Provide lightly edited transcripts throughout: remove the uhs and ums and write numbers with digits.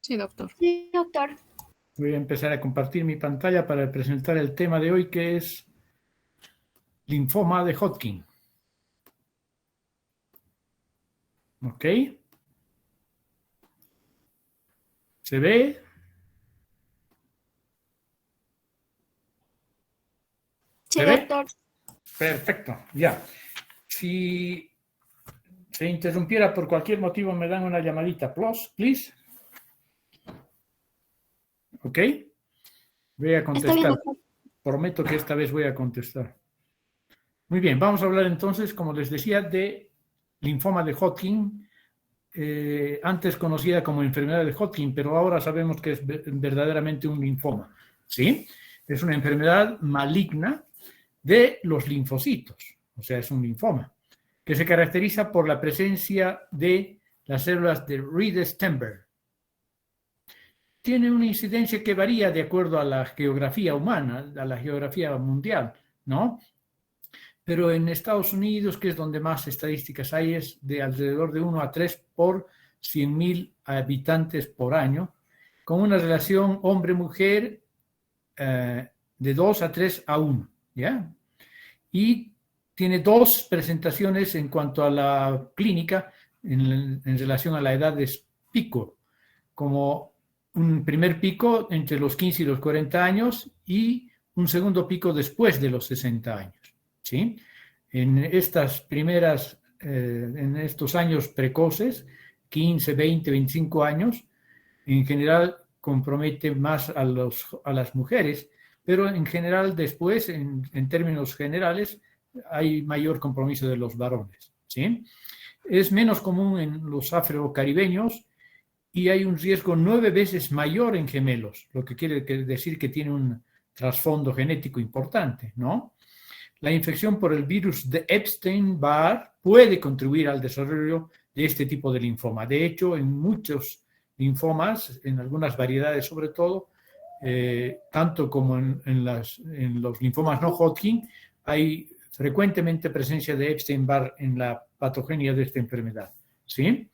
Sí, doctor. Sí, doctor. Voy a empezar a compartir mi pantalla para presentar el tema de hoy, que es linfoma de Hodgkin. ¿Ok? ¿Se ve? Sí, ¿Se ve? doctor. Perfecto, ya. Si se interrumpiera por cualquier motivo, me dan una llamadita, please. ¿Ok? Voy a Está bien, contestar. doctor. Prometo que esta vez voy a contestar. Muy bien, vamos a hablar entonces, como les decía, de linfoma de Hodgkin, antes conocida como enfermedad de Hodgkin, pero ahora sabemos que es verdaderamente un linfoma. ¿Sí? Es una enfermedad maligna de los linfocitos, o sea, es un linfoma, que se caracteriza por la presencia de las células de Reed-Steinberg. Tiene una incidencia que varía de acuerdo a la geografía humana, a la geografía mundial, ¿no? Pero en Estados Unidos, que es donde más estadísticas hay, es de alrededor de 1 a 3 por 100.000 habitantes por año, con una relación hombre-mujer de 2 a 3 a 1, ¿ya? Y tiene dos presentaciones en cuanto a la clínica en relación a la edad de pico, como un primer pico entre los 15 y los 40 años y un segundo pico después de los 60 años, ¿sí? En estas primeras, en estos años precoces, 15, 20, 25 años, en general compromete más a las mujeres, pero en general después, en términos generales, hay mayor compromiso de los varones, ¿sí? Es menos común en los afrocaribeños y hay un riesgo 9 veces mayor en gemelos, lo que quiere decir que tiene un trasfondo genético importante, ¿no? La infección por el virus de Epstein-Barr puede contribuir al desarrollo de este tipo de linfoma. De hecho, en muchos linfomas, en algunas variedades sobre todo, tanto como en los linfomas no Hodgkin, hay frecuentemente presencia de Epstein-Barr en la patogenia de esta enfermedad, ¿sí?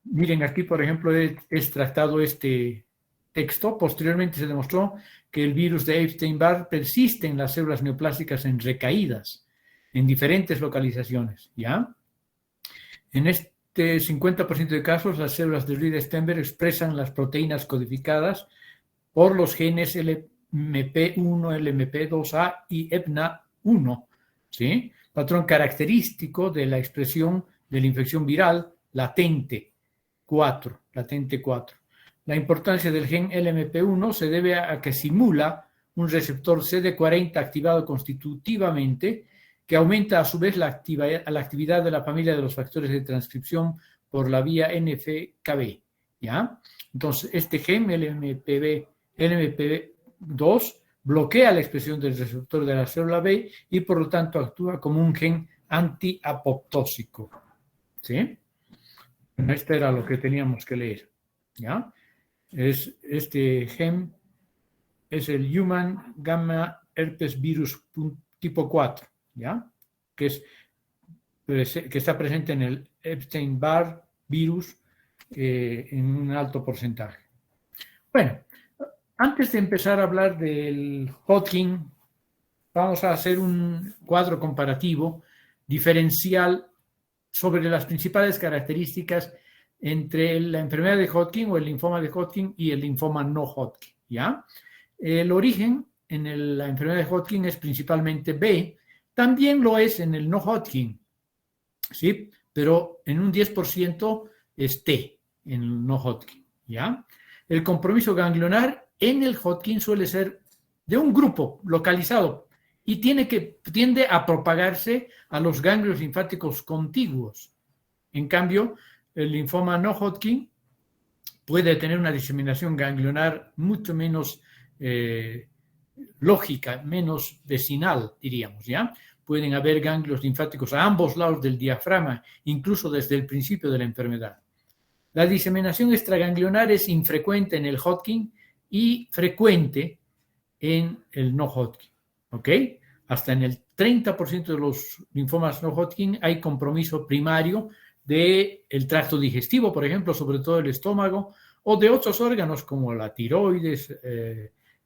Miren, aquí, por ejemplo, he extractado este texto. Posteriormente se demostró que el virus de Epstein-Barr persiste en las células neoplásticas en recaídas, en diferentes localizaciones, ¿ya? En este 50% de casos, las células de Reed-Steinberg expresan las proteínas codificadas por los genes LMP1, LMP2A y EBNA1, ¿sí? Patrón característico de la expresión de la infección viral latente 4. La importancia del gen LMP1 se debe a que simula un receptor CD40 activado constitutivamente que aumenta a su vez la actividad de la familia de los factores de transcripción por la vía NF-κB, ¿ya? Entonces, este gen LMP2 bloquea la expresión del receptor de la célula B y por lo tanto actúa como un gen antiapoptósico, ¿sí? Este era lo que teníamos que leer, ¿ya? Este gen es el Human Gamma Herpes Virus tipo 4, ¿ya? Que está presente en el Epstein-Barr virus en un alto porcentaje. Bueno, antes de empezar a hablar del Hodgkin, vamos a hacer un cuadro comparativo diferencial sobre las principales características entre la enfermedad de Hodgkin o el linfoma de Hodgkin y el linfoma no Hodgkin, ¿ya? El origen en la enfermedad de Hodgkin es principalmente B, también lo es en el no Hodgkin, ¿sí? Pero en un 10% es T en el no Hodgkin, ¿ya? El compromiso ganglionar en el Hodgkin suele ser de un grupo localizado y tiende a propagarse a los ganglios linfáticos contiguos. En cambio, el linfoma no Hodgkin puede tener una diseminación ganglionar mucho menos lógica, menos vecinal, diríamos, ¿ya? Pueden haber ganglios linfáticos a ambos lados del diafragma, incluso desde el principio de la enfermedad. La diseminación extraganglionar es infrecuente en el Hodgkin y frecuente en el no Hodgkin, ¿ok? Hasta en el 30% de los linfomas no Hodgkin hay compromiso primario del tracto digestivo, por ejemplo, sobre todo el estómago o de otros órganos como la tiroides,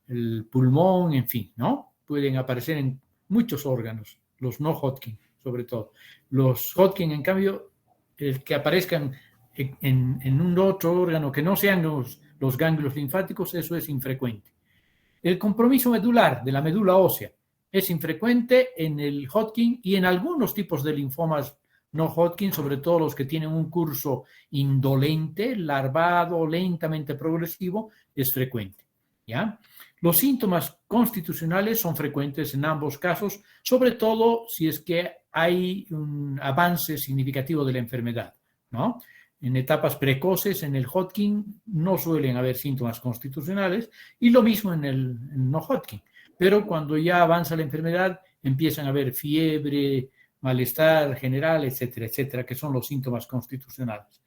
el pulmón, en fin, ¿no? Pueden aparecer en muchos órganos, los no Hodgkin, sobre todo. Los Hodgkin, en cambio, el que aparezcan en un otro órgano que no sean los ganglios linfáticos, eso es infrecuente. El compromiso medular de la médula ósea es infrecuente en el Hodgkin y en algunos tipos de linfomas no Hodgkin, sobre todo los que tienen un curso indolente, larvado, lentamente progresivo, es frecuente, ¿ya? Los síntomas constitucionales son frecuentes en ambos casos, sobre todo si es que hay un avance significativo de la enfermedad, ¿no? En etapas precoces, en el Hodgkin, no suelen haber síntomas constitucionales y lo mismo en el no Hodgkin. Pero cuando ya avanza la enfermedad, empiezan a haber fiebre, malestar general, etcétera, etcétera, que son los síntomas constitucionales.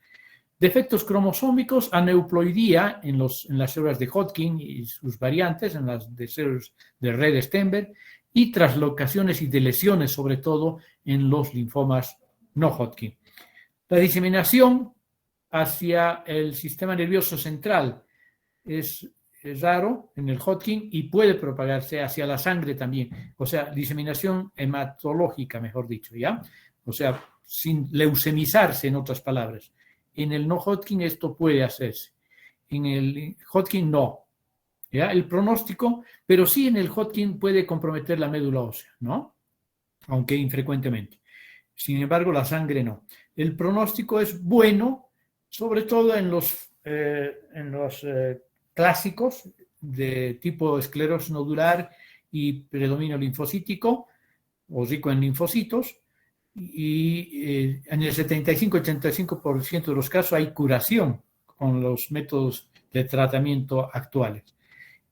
Defectos cromosómicos, aneuploidía en las células de Hodgkin y sus variantes, en las de células de Redd-Steinberg, y traslocaciones y deleciones, sobre todo en los linfomas no Hodgkin. La diseminación hacia el sistema nervioso central es raro en el Hodgkin y puede propagarse hacia la sangre también, o sea, diseminación hematológica, mejor dicho, ¿ya? O sea, sin leucemizarse, en otras palabras. En el no Hodgkin esto puede hacerse, en el Hodgkin no, ¿ya? El pronóstico, pero sí en el Hodgkin puede comprometer la médula ósea, ¿no? Aunque infrecuentemente. Sin embargo, la sangre no. El pronóstico es bueno, sobre todo en los clásicos de tipo esclerosis nodular y predominio linfocítico o rico en linfocitos, y en el 75-85% de los casos hay curación con los métodos de tratamiento actuales.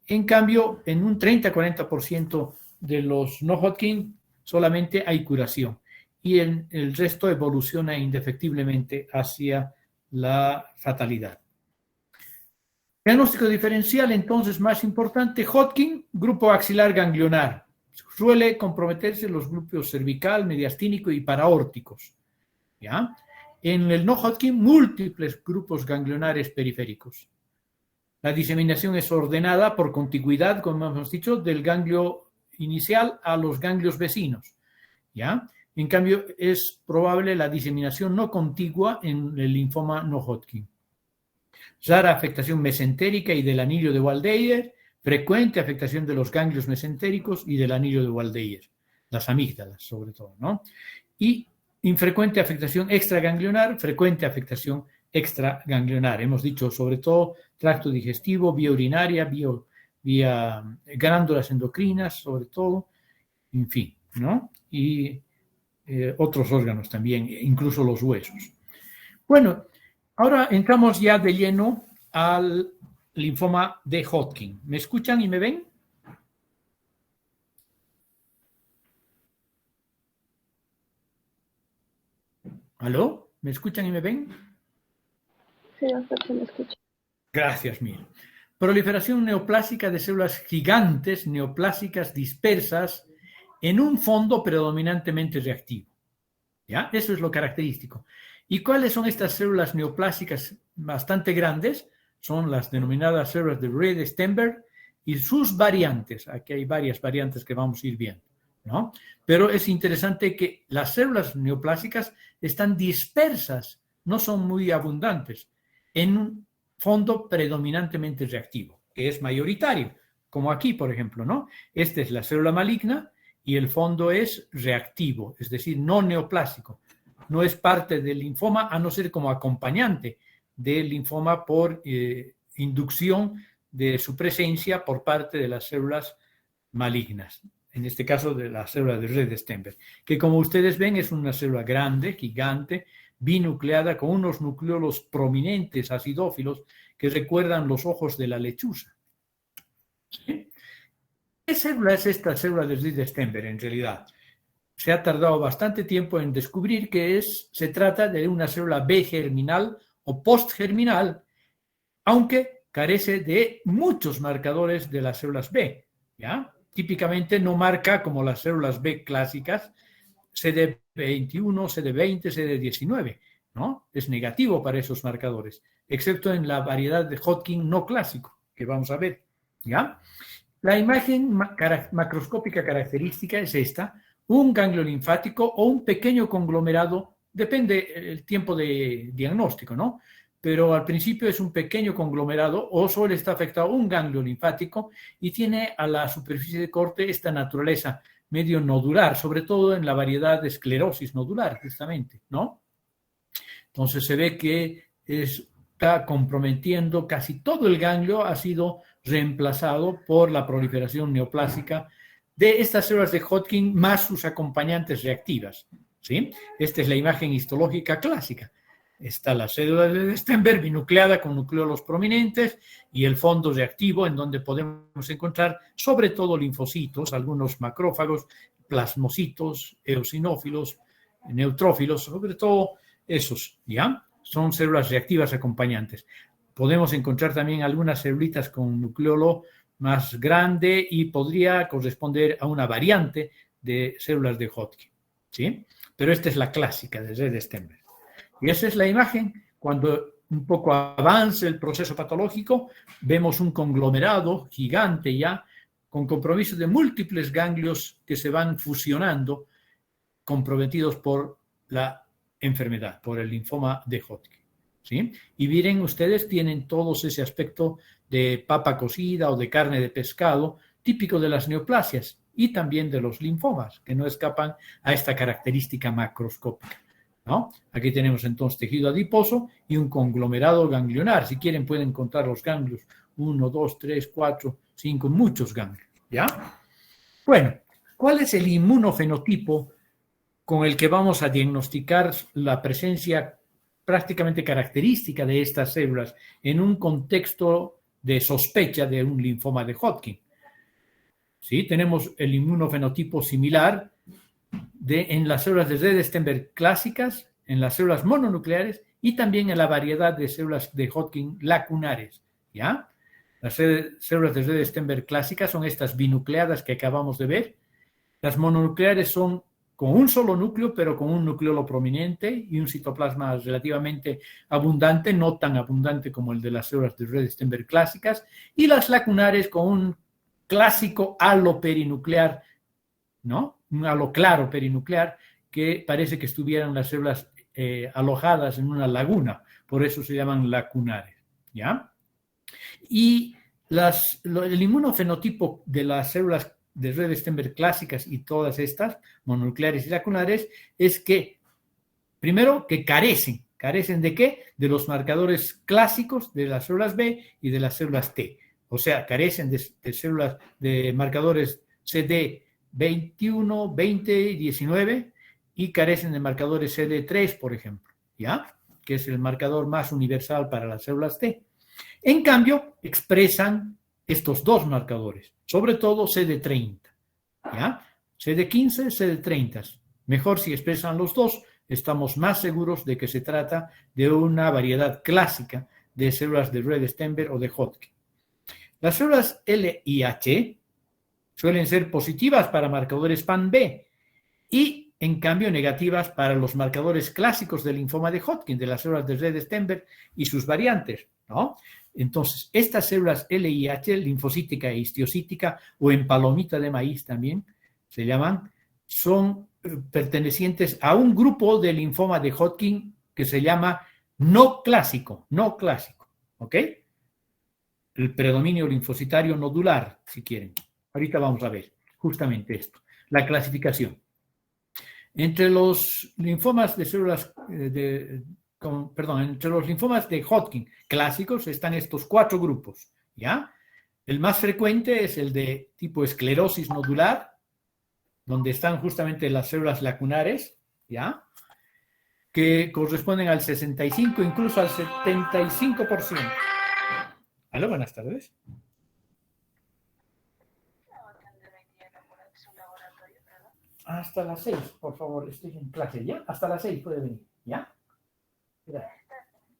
En cambio, en un 30-40% de los no Hodgkin solamente hay curación y el resto evoluciona indefectiblemente hacia la fatalidad. Diagnóstico diferencial, entonces, más importante, Hodgkin, grupo axilar ganglionar. Suele comprometerse los grupos cervical, mediastínico y paraórticos, ¿ya? En el no Hodgkin, múltiples grupos ganglionares periféricos. La diseminación es ordenada por contigüidad, como hemos dicho, del ganglio inicial a los ganglios vecinos, ¿ya? En cambio, es probable la diseminación no contigua en el linfoma no Hodgkin. Rara afectación mesentérica y del anillo de Waldeyer, frecuente afectación de los ganglios mesentéricos y del anillo de Waldeyer, las amígdalas sobre todo, ¿no? Y infrecuente afectación extraganglionar, frecuente afectación extraganglionar. Hemos dicho sobre todo tracto digestivo, vía urinaria, vía glándulas endocrinas, sobre todo, en fin, ¿no? Y otros órganos también, incluso los huesos. Bueno, ahora entramos ya de lleno al linfoma de Hodgkin. ¿Me escuchan y me ven? ¿Aló? ¿Me escuchan y me ven? Sí, doctor, se me escucha. Gracias, mil. Proliferación neoplásica de células gigantes, neoplásicas dispersas en un fondo predominantemente reactivo. ¿Ya? Eso es lo característico. ¿Y cuáles son estas células neoplásicas bastante grandes? Son las denominadas células de Redd-Steinberg y sus variantes. Aquí hay varias variantes que vamos a ir viendo, ¿no? Pero es interesante que las células neoplásicas están dispersas, no son muy abundantes, en un fondo predominantemente reactivo, que es mayoritario, como aquí, por ejemplo, ¿no? Esta es la célula maligna y el fondo es reactivo, es decir, no neoplásico. No es parte del linfoma, a no ser como acompañante del linfoma por inducción de su presencia por parte de las células malignas. En este caso, de la célula de Redd-Steinberg, que como ustedes ven es una célula grande, gigante, binucleada, con unos nucleolos prominentes, acidófilos, que recuerdan los ojos de la lechuza. ¿Sí? ¿Qué célula es esta célula de Redd-Steinberg en realidad? Se ha tardado bastante tiempo en descubrir que se trata de una célula B germinal o postgerminal, aunque carece de muchos marcadores de las células B, ¿ya? Típicamente no marca como las células B clásicas, CD21, CD20, CD19, ¿no? Es negativo para esos marcadores, excepto en la variedad de Hodgkin no clásico, que vamos a ver, ¿ya? La imagen macroscópica característica es esta, un ganglio linfático o un pequeño conglomerado, depende el tiempo de diagnóstico, ¿no? Pero al principio es un pequeño conglomerado o solo está afectado un ganglio linfático y tiene a la superficie de corte esta naturaleza medio nodular, sobre todo en la variedad de esclerosis nodular, justamente, ¿no? Entonces se ve que está comprometiendo casi todo el ganglio, ha sido reemplazado por la proliferación neoplásica de estas células de Hodgkin más sus acompañantes reactivas, ¿sí? Esta es la imagen histológica clásica. Está la célula de Stenberg binucleada con nucleolos prominentes y el fondo reactivo en donde podemos encontrar sobre todo linfocitos, algunos macrófagos, plasmocitos, eosinófilos, neutrófilos, sobre todo esos, ¿ya? Son células reactivas acompañantes. Podemos encontrar también algunas celulitas con nucleolo más grande y podría corresponder a una variante de células de Hodgkin, ¿sí? Pero esta es la clásica de Red Stenberg. Y esa es la imagen. Cuando un poco avance el proceso patológico, vemos un conglomerado gigante ya, con compromiso de múltiples ganglios que se van fusionando, comprometidos por la enfermedad, por el linfoma de Hodgkin, ¿sí? Y miren, ustedes tienen todos ese aspecto de papa cocida o de carne de pescado, típico de las neoplasias y también de los linfomas, que no escapan a esta característica macroscópica, ¿no? Aquí tenemos entonces tejido adiposo y un conglomerado ganglionar. Si quieren pueden contar los ganglios. 1, 2, 3, 4, 5, muchos ganglios, ¿ya? Bueno, ¿cuál es el inmunofenotipo con el que vamos a diagnosticar la presencia prácticamente característica de estas células en un contexto de sospecha de un linfoma de Hodgkin? Sí, tenemos el inmunofenotipo similar en las células de Red Stenberg clásicas, en las células mononucleares y también en la variedad de células de Hodgkin lacunares, ¿ya? Las células de Red Stenberg clásicas son estas binucleadas que acabamos de ver. Las mononucleares son con un solo núcleo, pero con un nucleolo prominente y un citoplasma relativamente abundante, no tan abundante como el de las células de Red Stenberg clásicas, y las lacunares con un clásico halo perinuclear, ¿no? Un halo claro perinuclear que parece que estuvieran las células alojadas en una laguna, por eso se llaman lacunares, ¿ya? Y el inmunofenotipo de las células de Red Stenberg clásicas y todas estas, mononucleares y lacunares, es que, primero, que ¿carecen de qué? De los marcadores clásicos de las células B y de las células T. O sea, carecen de células, de marcadores CD21, 20 y 19 y carecen de marcadores CD3, por ejemplo, ¿ya? Que es el marcador más universal para las células T. En cambio, expresan estos dos marcadores, sobre todo CD30, ¿ya? CD15, CD30. Mejor si expresan los dos, estamos más seguros de que se trata de una variedad clásica de células de Red Stenberg o de Hodgkin. Las células LIH suelen ser positivas para marcadores PAN-B y, en cambio, negativas para los marcadores clásicos del linfoma de Hodgkin, de las células de Red Stenberg y sus variantes, ¿no? Entonces, estas células LIH, linfocítica e histiocítica, o en palomita de maíz también se llaman, son pertenecientes a un grupo de linfoma de Hodgkin que se llama no clásico, ¿ok? El predominio linfocitario nodular, si quieren. Ahorita vamos a ver justamente esto, la clasificación. Entre los linfomas de células entre los linfomas de Hodgkin clásicos están estos 4 grupos, ¿ya? El más frecuente es el de tipo esclerosis nodular, donde están justamente las células lacunares, ¿ya? Que corresponden al 65, incluso al 75%. Aló, buenas tardes. Hasta las 6, por favor, estoy en clase, ¿ya? Hasta las 6 puede venir, ¿ya?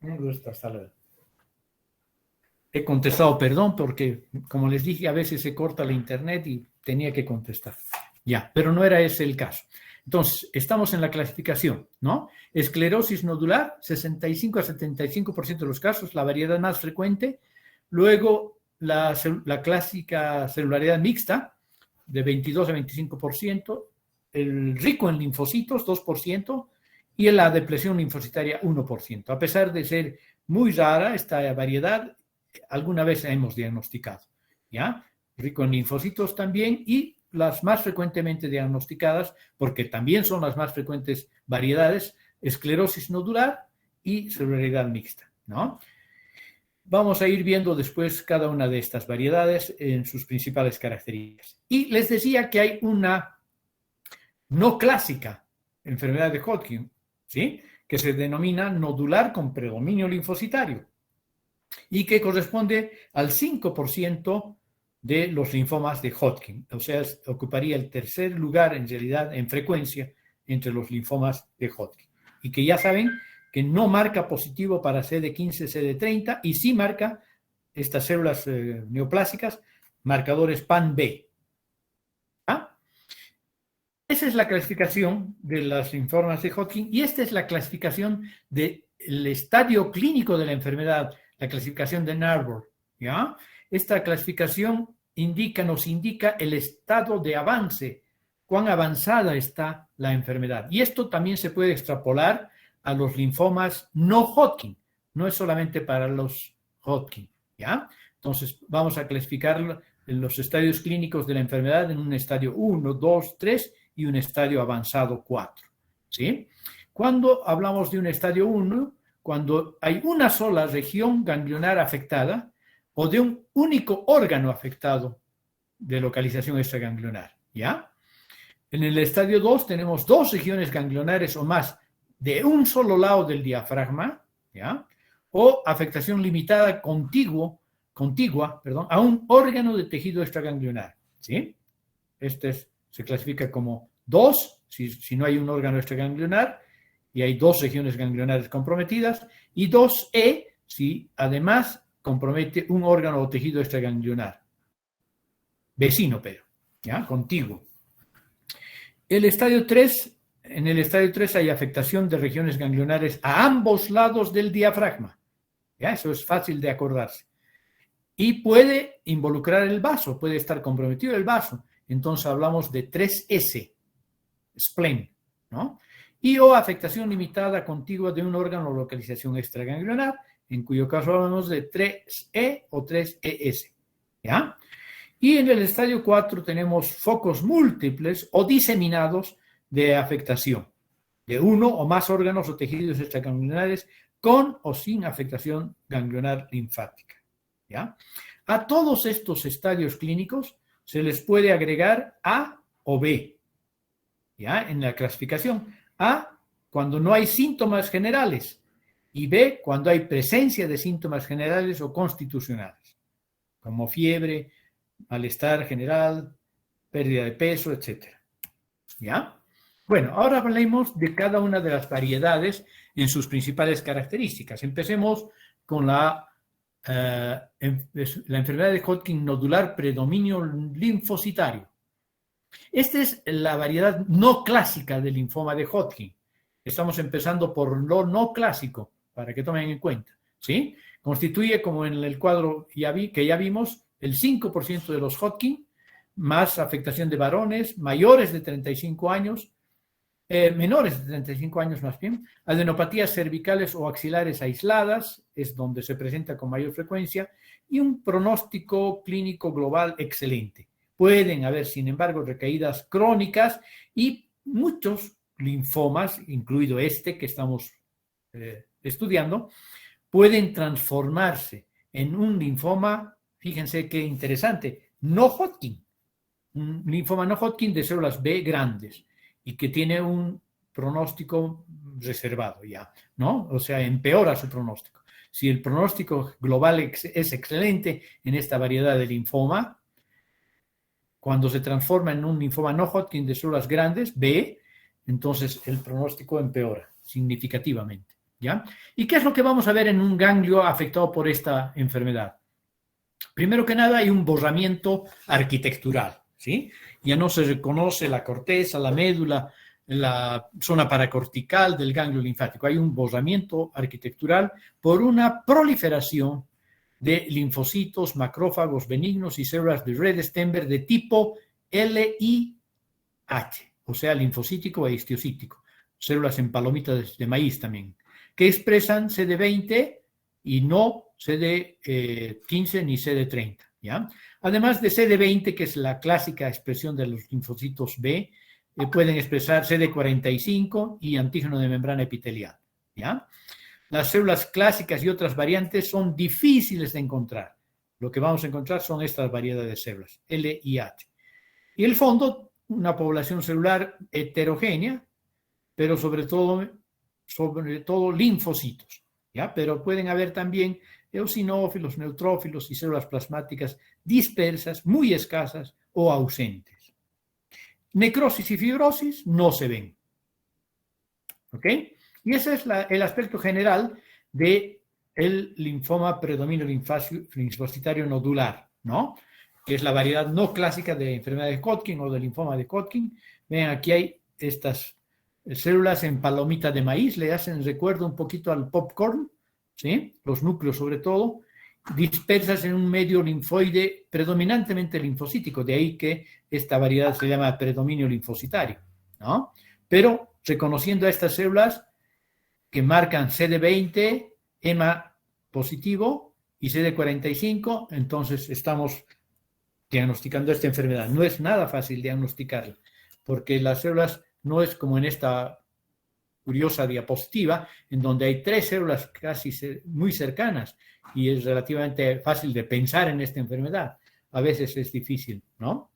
Un gusto, hasta luego. He contestado, perdón, porque como les dije, a veces se corta la internet y tenía que contestar. Ya, pero no era ese el caso. Entonces, estamos en la clasificación, ¿no? Esclerosis nodular, 65 a 75% de los casos, la variedad más frecuente. Luego, la clásica celularidad mixta, de 22 a 25%. El rico en linfocitos, 2%. Y la depresión linfocitaria, 1%. A pesar de ser muy rara esta variedad, alguna vez la hemos diagnosticado, ¿ya? Rico en linfocitos también, y las más frecuentemente diagnosticadas, porque también son las más frecuentes variedades, esclerosis nodular y celularidad mixta, ¿no? Vamos a ir viendo después cada una de estas variedades en sus principales características. Y les decía que hay una no clásica enfermedad de Hodgkin, ¿sí? Que se denomina nodular con predominio linfocitario y que corresponde al 5% de los linfomas de Hodgkin. O sea, ocuparía el tercer lugar en realidad en frecuencia entre los linfomas de Hodgkin. Y que ya saben que no marca positivo para CD15, CD30 y sí marca estas células neoplásicas, marcadores PAN-B. ¿Ah? Esa es la clasificación de las linfomas de Hodgkin y esta es la clasificación del estadio clínico de la enfermedad, la clasificación de Narbor, ¿ya? Esta clasificación nos indica el estado de avance, cuán avanzada está la enfermedad. Y esto también se puede extrapolar a los linfomas no Hodgkin, no es solamente para los Hodgkin, ¿ya? Entonces, vamos a clasificar los estadios clínicos de la enfermedad en un estadio 1, 2, 3 y un estadio avanzado 4, ¿sí? Cuando hablamos de un estadio 1, cuando hay una sola región ganglionar afectada o de un único órgano afectado de localización extraganglionar, ¿ya? En el estadio 2 tenemos 2 regiones ganglionares o más de un solo lado del diafragma, ¿ya? O afectación limitada contigua, a un órgano de tejido extraganglionar, ¿sí? Se clasifica como 2, si no hay un órgano extraganglionar, y hay 2 regiones ganglionares comprometidas, y 2E si además compromete un órgano o tejido extraganglionar. Vecino, pero, ¿ya? Contiguo. En el estadio 3 hay afectación de regiones ganglionares a ambos lados del diafragma. ¿Ya? Eso es fácil de acordarse. Y puede involucrar el vaso, puede estar comprometido el vaso. Entonces hablamos de 3S, spleen, ¿no? Y o afectación limitada contigua de un órgano o localización extraganglionar, en cuyo caso hablamos de 3E o 3ES, ¿ya? Y en el estadio 4 tenemos focos múltiples o diseminados de afectación de uno o más órganos o tejidos extraganglionares con o sin afectación ganglionar linfática, ¿ya? A todos estos estadios clínicos se les puede agregar A o B, ¿ya? En la clasificación. A, cuando no hay síntomas generales, y B, cuando hay presencia de síntomas generales o constitucionales, como fiebre, malestar general, pérdida de peso, etc. ¿Ya? Bueno, ahora hablemos de cada una de las variedades en sus principales características. Empecemos con la enfermedad de Hodgkin nodular predominio linfocitario. Esta es la variedad no clásica del linfoma de Hodgkin. Estamos empezando por lo no clásico, para que tomen en cuenta, ¿sí? Constituye, como en el cuadro que ya vimos, el 5% de los Hodgkin, más afectación de varones, mayores de 35 años, menores de 35 años más bien, adenopatías cervicales o axilares aisladas, es donde se presenta con mayor frecuencia, y un pronóstico clínico global excelente. Pueden haber, sin embargo, recaídas crónicas y muchos linfomas, incluido este que estamos estudiando, pueden transformarse en un linfoma, fíjense qué interesante, no Hodgkin, un linfoma no Hodgkin de células B grandes y que tiene un pronóstico reservado ya, ¿no? O sea, empeora su pronóstico. Si el pronóstico global es excelente en esta variedad de linfoma, cuando se transforma en un linfoma no Hodgkin de células grandes, B, entonces el pronóstico empeora significativamente, ¿ya? ¿Y qué es lo que vamos a ver en un ganglio afectado por esta enfermedad? Primero que nada, hay un borramiento arquitectural, ¿sí? Ya no se reconoce la corteza, la médula, en la zona paracortical del ganglio linfático. Hay un borramiento arquitectural por una proliferación de linfocitos, macrófagos benignos y células de Redi-Sternberg de tipo LIH, o sea, linfocítico e histiocytico. Células en palomitas de maíz también, que expresan CD20 y no CD15 ni CD30, ¿ya? Además de CD20, que es la clásica expresión de los linfocitos B, pueden expresar CD45 y antígeno de membrana epitelial, ¿ya? Las células clásicas y otras variantes son difíciles de encontrar. Lo que vamos a encontrar son estas variedades de células, LIH. Y el fondo, una población celular heterogénea, pero sobre todo linfocitos, ¿ya? Pero pueden haber también eosinófilos, neutrófilos y células plasmáticas dispersas, muy escasas o ausentes. Necrosis y fibrosis no se ven, ¿ok? Y ese es el aspecto general del linfoma predominio linfocitario nodular, ¿no? Que es la variedad no clásica de enfermedad de Hodgkin o de linfoma de Hodgkin. Ven, aquí hay estas células en palomita de maíz, le hacen recuerdo un poquito al popcorn, ¿sí? Los núcleos sobre todo, dispersas en un medio linfoide predominantemente linfocítico, de ahí que esta variedad se llama predominio linfocitario, ¿no? Pero reconociendo a estas células que marcan CD20, EMA positivo y CD45, entonces estamos diagnosticando esta enfermedad. No es nada fácil diagnosticarla, porque las células no es como en esta curiosa diapositiva, en donde hay 3 células casi muy cercanas y es relativamente fácil de pensar en esta enfermedad. A veces es difícil, ¿no?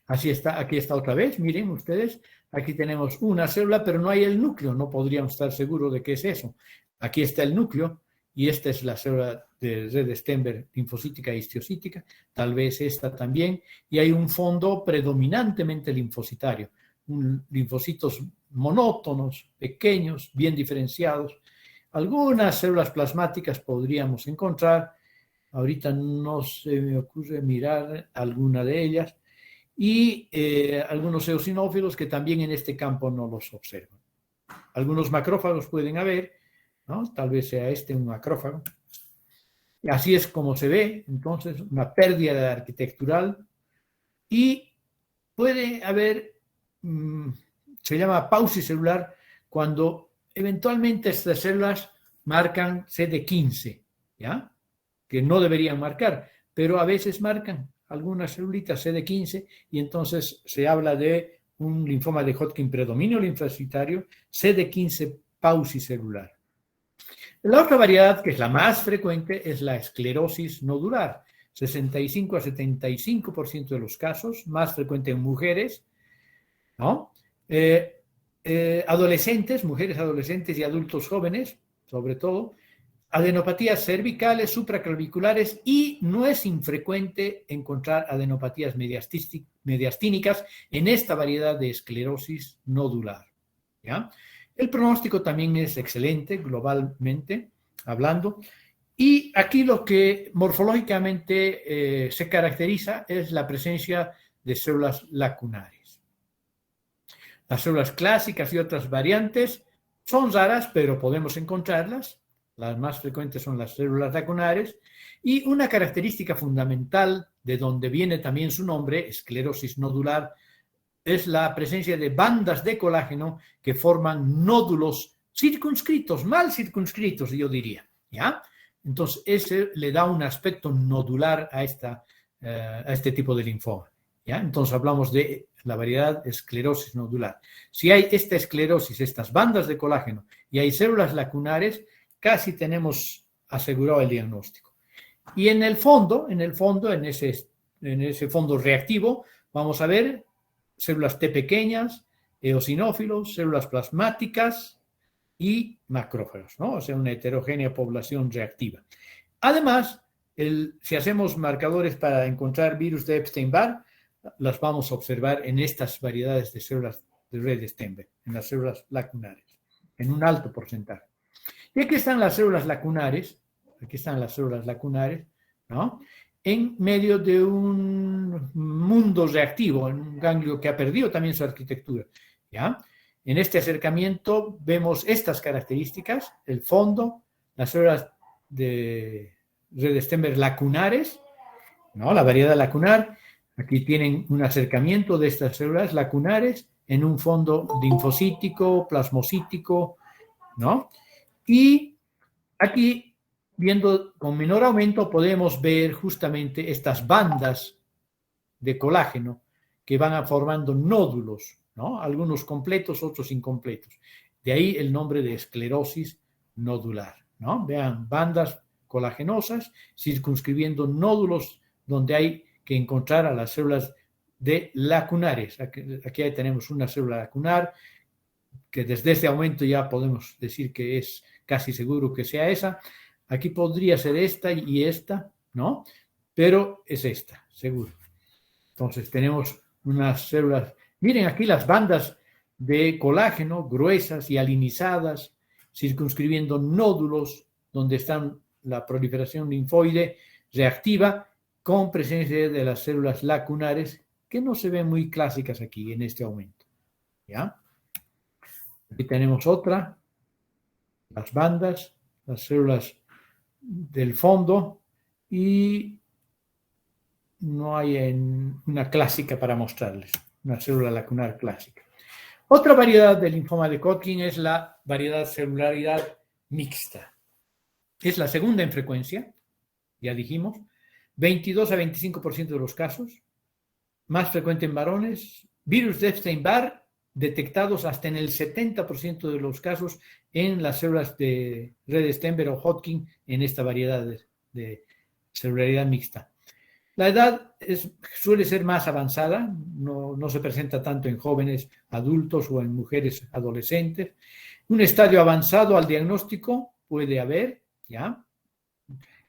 Así está, aquí está otra vez, miren ustedes, aquí tenemos una célula, pero no hay el núcleo, no podríamos estar seguros de qué es eso. Aquí está el núcleo y esta es la célula de Redi-Sternberg linfocítica e histiocytica, tal vez esta también, y hay un fondo predominantemente linfocitario, linfocitos monótonos, pequeños, bien diferenciados. Algunas células plasmáticas podríamos encontrar, ahorita no se me ocurre mirar alguna de ellas, y algunos eosinófilos que también en este campo no los observan. Algunos macrófagos pueden haber, ¿no? Tal vez sea este un macrófago. Y así es como se ve, entonces, una pérdida arquitectural y puede haber, se llama pausicelular, cuando eventualmente estas células marcan CD15, ¿ya? Que no deberían marcar, pero a veces marcan algunas celulitas CD15 y entonces se habla de un linfoma de Hodgkin predominio linfocitario, CD15 pausicelular. La otra variedad, que es la más frecuente, es la esclerosis nodular. 65 a 75% de los casos, más frecuente en mujeres, ¿no? Adolescentes, mujeres adolescentes y adultos jóvenes, sobre todo, adenopatías cervicales, supraclaviculares y no es infrecuente encontrar adenopatías mediastínicas en esta variedad de esclerosis nodular, ¿ya? El pronóstico también es excelente, globalmente hablando, y aquí lo que morfológicamente se caracteriza es la presencia de células lacunares. Las células clásicas y otras variantes son raras, pero podemos encontrarlas. Las más frecuentes son las células lacunares, y una característica fundamental de donde viene también su nombre, esclerosis nodular, es la presencia de bandas de colágeno que forman nódulos circunscritos, mal circunscritos, yo diría, ¿ya? Entonces, ese le da un aspecto nodular a este tipo de linfoma, ¿ya? Entonces, hablamos de la variedad esclerosis nodular. Si hay esta esclerosis, estas bandas de colágeno, y hay células lacunares, casi tenemos asegurado el diagnóstico. Y en ese fondo reactivo, vamos a ver células T pequeñas, eosinófilos, células plasmáticas y macrófagos, ¿no? O sea, una heterogénea población reactiva. Además, si hacemos marcadores para encontrar virus de Epstein-Barr, las vamos a observar en estas variedades de células de Redi-Sternberg, en las células lacunares, en un alto porcentaje. Y aquí están las células lacunares, ¿no? En medio de un mundo reactivo, en un ganglio que ha perdido también su arquitectura, ¿ya? En este acercamiento vemos estas características, el fondo, las células de Rede-Stenberg lacunares, ¿no? La variedad lacunar. Aquí tienen un acercamiento de estas células lacunares en un fondo linfocítico, plasmocítico, ¿no? Y aquí, viendo con menor aumento, podemos ver justamente estas bandas de colágeno que van formando nódulos, ¿no? Algunos completos, otros incompletos. De ahí el nombre de esclerosis nodular, ¿no? Vean, bandas colagenosas circunscribiendo nódulos donde hay que encontrar a las células de lacunares. Aquí tenemos una célula lacunar que desde este aumento ya podemos decir que es casi seguro que sea esa. Aquí podría ser esta y esta, ¿no? Pero es esta, seguro. Entonces tenemos unas células, miren aquí las bandas de colágeno gruesas y alinizadas, circunscribiendo nódulos donde están la proliferación linfoide reactiva con presencia de las células lacunares que no se ven muy clásicas aquí en este aumento. ¿Ya? Aquí tenemos otra, las bandas, las células del fondo y no hay una clásica para mostrarles, una célula lacunar clásica. Otra variedad del linfoma de Hodgkin es la variedad celularidad mixta. Es la segunda en frecuencia, ya dijimos, 22 a 25% de los casos, más frecuente en varones, virus de Epstein-Barr detectados hasta en el 70% de los casos en las células de Rede-Stenberg o Hodgkin en esta variedad de celularidad mixta. La edad suele ser más avanzada, no se presenta tanto en jóvenes adultos o en mujeres adolescentes. Un estadio avanzado al diagnóstico puede haber, ¿ya?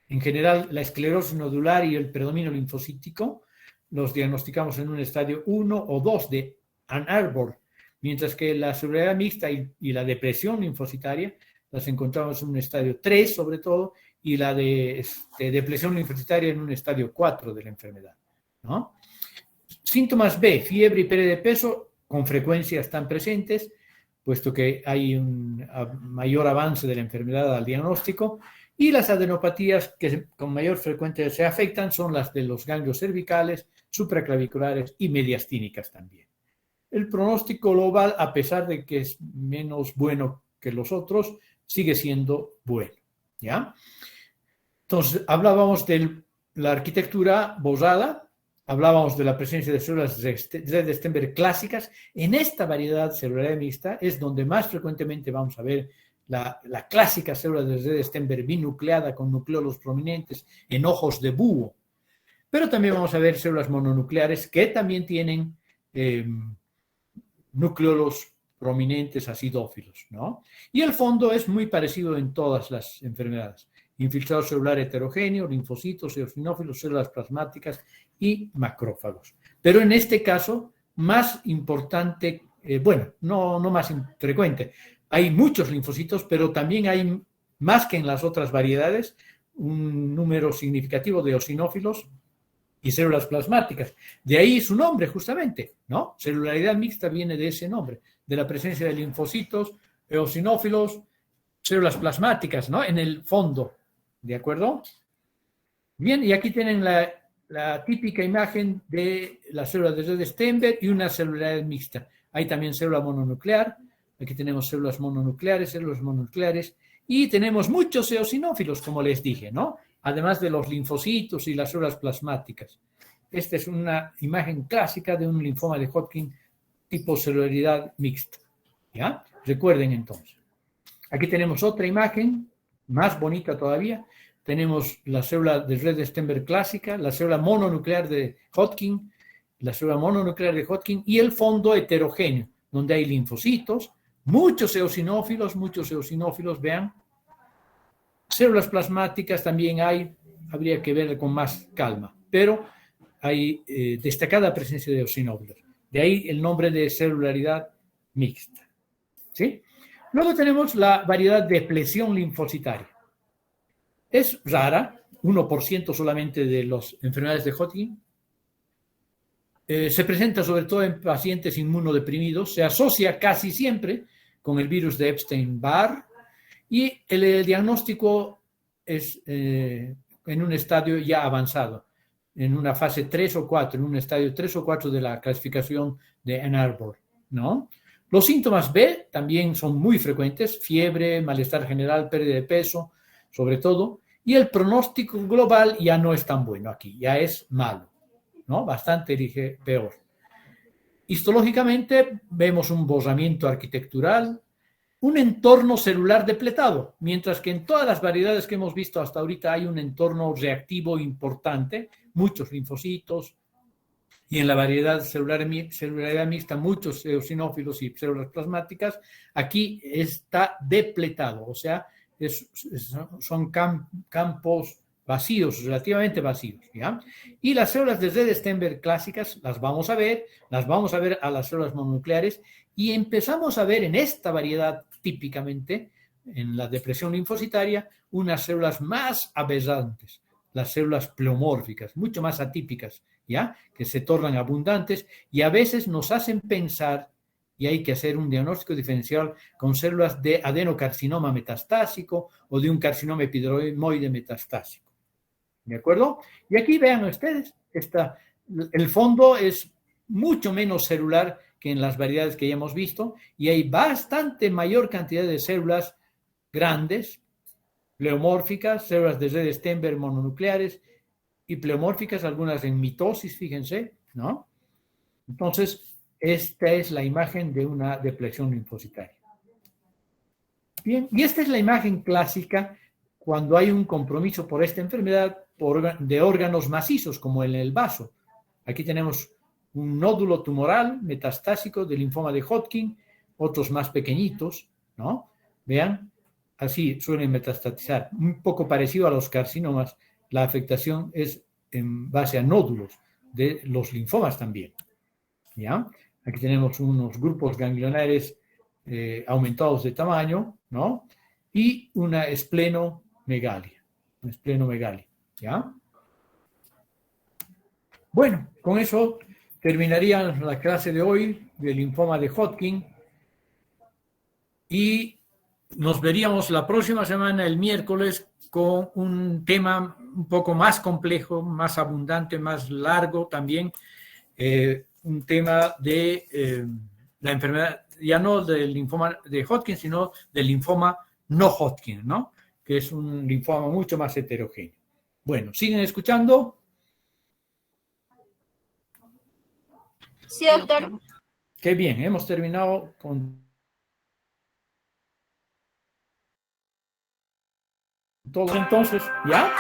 En general, la esclerosis nodular y el predominio linfocítico los diagnosticamos en un estadio 1 o 2 de Ann Arbor, mientras que la celularidad mixta y la depresión linfocitaria las encontramos en un estadio 3 sobre todo, y la de depresión linfocitaria en un estadio 4 de la enfermedad, ¿no? Síntomas B, fiebre y pérdida de peso, con frecuencia están presentes, puesto que hay un mayor avance de la enfermedad al diagnóstico, y las adenopatías que con mayor frecuencia se afectan son las de los ganglios cervicales, supraclaviculares y mediastínicas también. El pronóstico global, a pesar de que es menos bueno que los otros, sigue siendo bueno, ¿ya? Entonces, hablábamos de la arquitectura bosada, hablábamos de la presencia de células de Stenberg clásicas. En esta variedad celular mixta es donde más frecuentemente vamos a ver la clásica célula de Rede-Stenberg binucleada con nucleolos prominentes en ojos de búho. Pero también vamos a ver células mononucleares que también tienen nucleolos prominentes acidófilos, ¿no? Y el fondo es muy parecido en todas las enfermedades. Infiltrado celular heterogéneo, linfocitos, eosinófilos, células plasmáticas y macrófagos. Pero en este caso, más importante, no más frecuente. Hay muchos linfocitos, pero también hay, más que en las otras variedades, un número significativo de eosinófilos y células plasmáticas. De ahí su nombre, justamente, ¿no? Celularidad mixta viene de ese nombre, de la presencia de linfocitos, eosinófilos, células plasmáticas, ¿no? En el fondo, ¿de acuerdo? Bien, y aquí tienen la típica imagen de la célula de Rede-Stenberg y una celularidad mixta. Hay también célula mononuclear, aquí tenemos células mononucleares, y tenemos muchos eosinófilos, como les dije, ¿no? Además de los linfocitos y las células plasmáticas. Esta es una imagen clásica de un linfoma de Hodgkin tipo celularidad mixta, ¿ya? Recuerden entonces. Aquí tenemos otra imagen, más bonita todavía. Tenemos la célula de Rede-Stenberg clásica, la célula mononuclear de Hodgkin, y el fondo heterogéneo, donde hay linfocitos, muchos eosinófilos, vean. Células plasmáticas también hay, habría que ver con más calma, pero hay destacada presencia de eosinófilos. De ahí el nombre de celularidad mixta, ¿sí? Luego tenemos la variedad de depresión linfocitaria. Es rara, 1% solamente de las enfermedades de Hodgkin. Se presenta sobre todo en pacientes inmunodeprimidos, se asocia casi siempre con el virus de Epstein-Barr y el diagnóstico es en un estadio ya avanzado, en una fase 3 o 4, en un estadio 3 o 4 de la clasificación de Ann Arbor, ¿no? Los síntomas B también son muy frecuentes, fiebre, malestar general, pérdida de peso, sobre todo, y el pronóstico global ya no es tan bueno aquí, ya es malo, ¿no? Bastante peor. Histológicamente vemos un borramiento arquitectural, un entorno celular depletado, mientras que en todas las variedades que hemos visto hasta ahorita hay un entorno reactivo importante, muchos linfocitos, y en la variedad celularidad mixta, muchos eosinófilos y células plasmáticas, aquí está depletado, o sea, son campos vacíos, relativamente vacíos, ¿ya? Y las células de Red-Stenberg clásicas las vamos a ver a las células mononucleares, y empezamos a ver en esta variedad típicamente, en la depresión linfocitaria, unas células más aberrantes, las células pleomórficas, mucho más atípicas, ¿ya? Que se tornan abundantes y a veces nos hacen pensar, y hay que hacer un diagnóstico diferencial con células de adenocarcinoma metastásico o de un carcinoma epidermoide metastásico. ¿De acuerdo? Y aquí vean ustedes, el fondo es mucho menos celular que en las variedades que ya hemos visto, y hay bastante mayor cantidad de células grandes, pleomórficas, células de Red-Stenberg mononucleares y pleomórficas, algunas en mitosis, fíjense, ¿no? Entonces, esta es la imagen de una depresión linfocitaria. Bien, y esta es la imagen clásica cuando hay un compromiso por esta enfermedad de órganos macizos, como en el vaso. Aquí tenemos un nódulo tumoral metastásico de linfoma de Hodgkin, otros más pequeñitos, ¿no? Vean, así suelen metastatizar. Un poco parecido a los carcinomas, la afectación es en base a nódulos de los linfomas también, ¿ya? Aquí tenemos unos grupos ganglionares aumentados de tamaño, ¿no? Y una esplenomegalia, ¿ya? Bueno, con eso terminaría la clase de hoy del linfoma de Hodgkin y nos veríamos la próxima semana, el miércoles, con un tema un poco más complejo, más abundante, más largo también, un tema de la enfermedad, ya no del linfoma de Hodgkin, sino del linfoma no Hodgkin, ¿no? Que es un linfoma mucho más heterogéneo. Bueno, ¿siguen escuchando? Sí, doctor. Qué bien, hemos terminado con todo entonces, ¿ya?